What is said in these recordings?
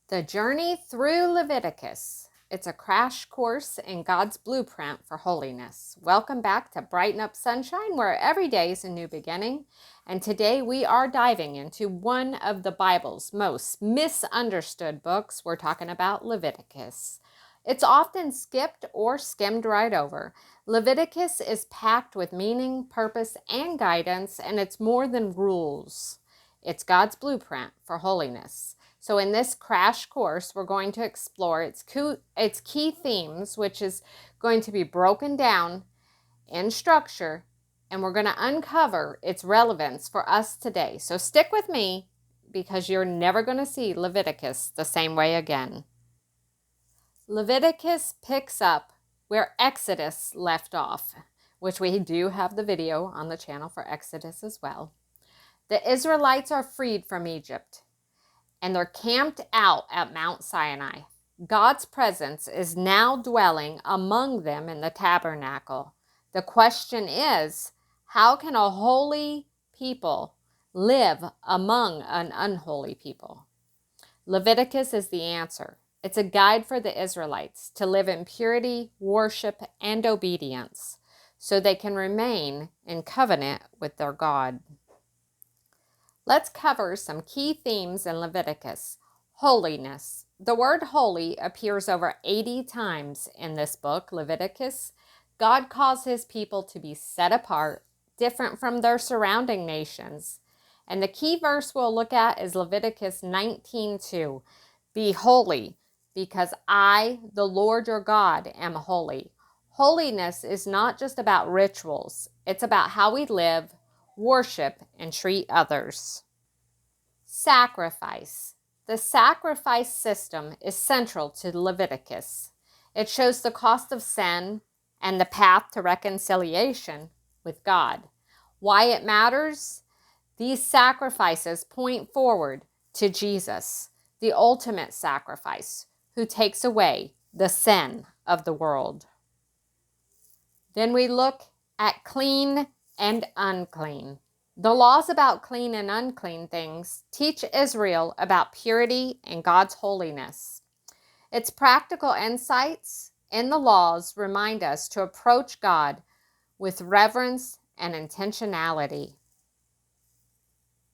The Journey Through Leviticus. It's a crash course in God's blueprint for holiness. Welcome back to Brighten-Up-Sunshine, where every day is a new beginning. And today we are diving into one of the Bible's most misunderstood books. We're talking about Leviticus. It's often skipped or skimmed right over. Leviticus is packed with meaning, purpose, and guidance, and it's more than rules. It's God's blueprint for holiness. So in this crash course, we're going to explore its key themes, which is going to be broken down in structure, and we're going to uncover its relevance for us today. So stick with me, because you're never going to see Leviticus the same way again. Leviticus picks up where Exodus left off, which we do have the video on the channel for Exodus as well. The Israelites are freed from Egypt, and they're camped out at Mount Sinai. God's presence is now dwelling among them in the tabernacle. The question is, how can a holy people live among an unholy people? Leviticus is the answer. It's a guide for the Israelites to live in purity, worship, and obedience, so they can remain in covenant with their God. Let's cover some key themes in Leviticus. Holiness. The word holy appears over 80 times in this book, Leviticus. God calls his people to be set apart, different from their surrounding nations. And the key verse we'll look at is Leviticus 19:2. Be holy, because I, the Lord your God, am holy. Holiness is not just about rituals. It's about how we live, worship, and treat others. Sacrifice. The sacrifice system is central to Leviticus. It shows the cost of sin and the path to reconciliation with God. Why it matters? These sacrifices point forward to Jesus, the ultimate sacrifice, who takes away the sin of the world. Then we look at clean and unclean. The laws about clean and unclean things teach Israel about purity and God's holiness. Its practical insights in the laws remind us to approach God with reverence and intentionality.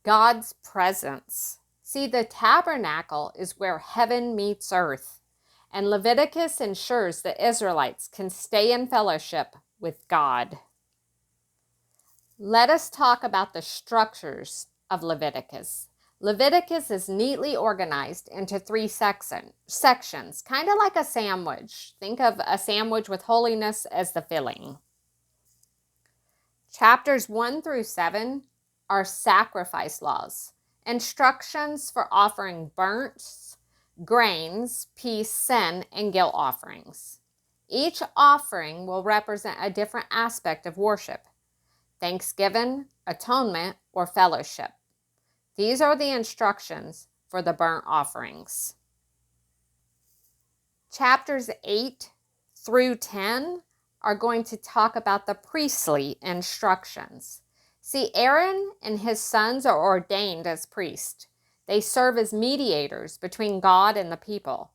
God's presence. See, the tabernacle is where heaven meets earth, and Leviticus ensures the Israelites can stay in fellowship with God. Let us talk about the structures of Leviticus. Leviticus is neatly organized into 3 sections, kind of like a sandwich. Think of a sandwich with holiness as the filling. Chapters 1 through 7 are sacrifice laws, instructions for offering burnt, grains, peace, sin, and guilt offerings. Each offering will represent a different aspect of worship: thanksgiving, atonement, or fellowship. These are the instructions for the burnt offerings. Chapters 8 through 10 are going to talk about the priestly instructions. See, Aaron and his sons are ordained as priests. They serve as mediators between God and the people.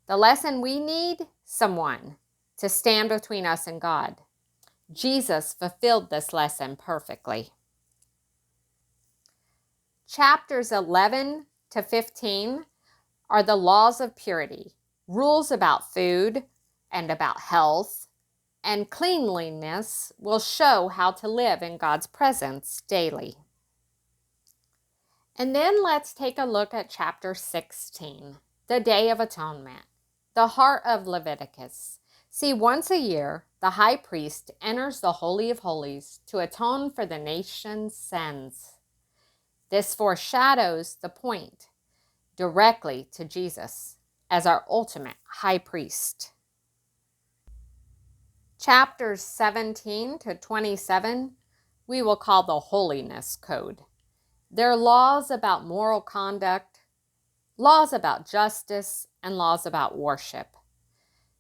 The lesson: we need someone to stand between us and God. Jesus fulfilled this lesson perfectly. Chapters 11 to 15 are the laws of purity, rules about food and about health, and cleanliness will show how to live in God's presence daily. And then let's take a look at chapter 16, the Day of Atonement, the heart of Leviticus. See, once a year, the high priest enters the Holy of Holies to atone for the nation's sins. This foreshadows the point directly to Jesus as our ultimate high priest. Chapters 17 to 27 we will call the Holiness Code. They're laws about moral conduct, laws about justice, and laws about worship.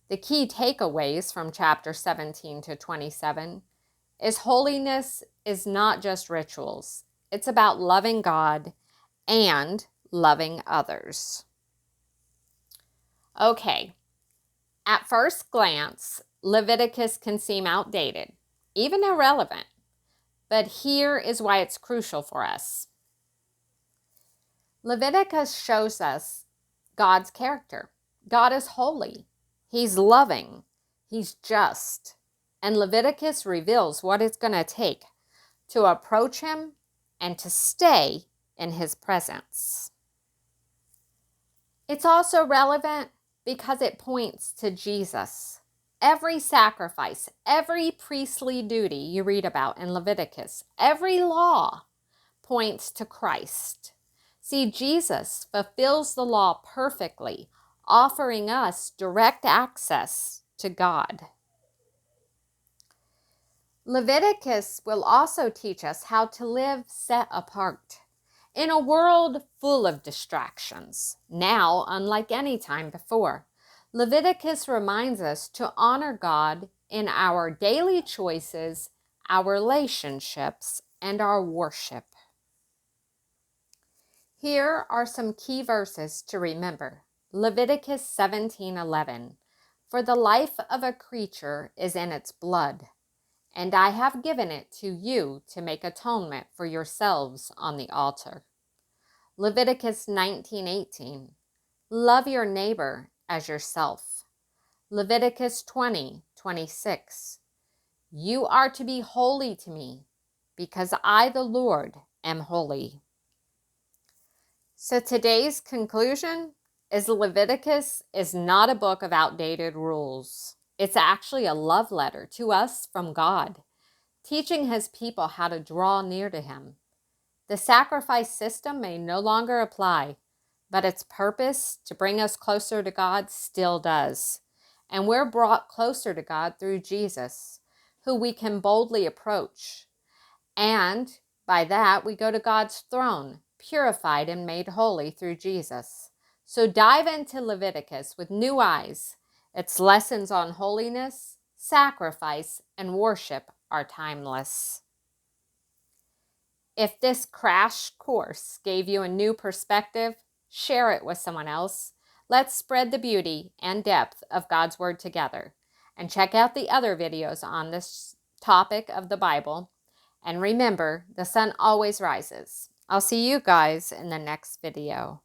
The key takeaways from chapter 17 to 27 is holiness is not just rituals. It's about loving God and loving others. Okay, at first glance, Leviticus can seem outdated, even irrelevant, but here is why it's crucial for us. Leviticus shows us God's character. God is holy. He's loving. He's just. And Leviticus reveals what it's going to take to approach him and to stay in his presence. It's also relevant because it points to Jesus. Every sacrifice, every priestly duty you read about in Leviticus, every law points to Christ. See, Jesus fulfills the law perfectly, offering us direct access to God. Leviticus will also teach us how to live set apart. In a world full of distractions, now unlike any time before, Leviticus reminds us to honor God in our daily choices, our relationships, and our worship. Here are some key verses to remember. Leviticus 17:11. For the life of a creature is in its blood, and I have given it to you to make atonement for yourselves on the altar. Leviticus 19:18. Love your neighbor as yourself. Leviticus 20:26. You are to be holy to me, because I, the Lord, am holy. So today's conclusion is Leviticus is not a book of outdated rules. It's actually a love letter to us from God, teaching his people how to draw near to him. The sacrifice system may no longer apply, but its purpose to bring us closer to God still does. And we're brought closer to God through Jesus, who we can boldly approach. And by that, we go to God's throne, purified and made holy through Jesus. So dive into Leviticus with new eyes. Its lessons on holiness, sacrifice, and worship are timeless. If this crash course gave you a new perspective, share it with someone else. Let's spread the beauty and depth of God's Word together. And check out the other videos on this topic of the Bible. And remember, the sun always rises. I'll see you guys in the next video.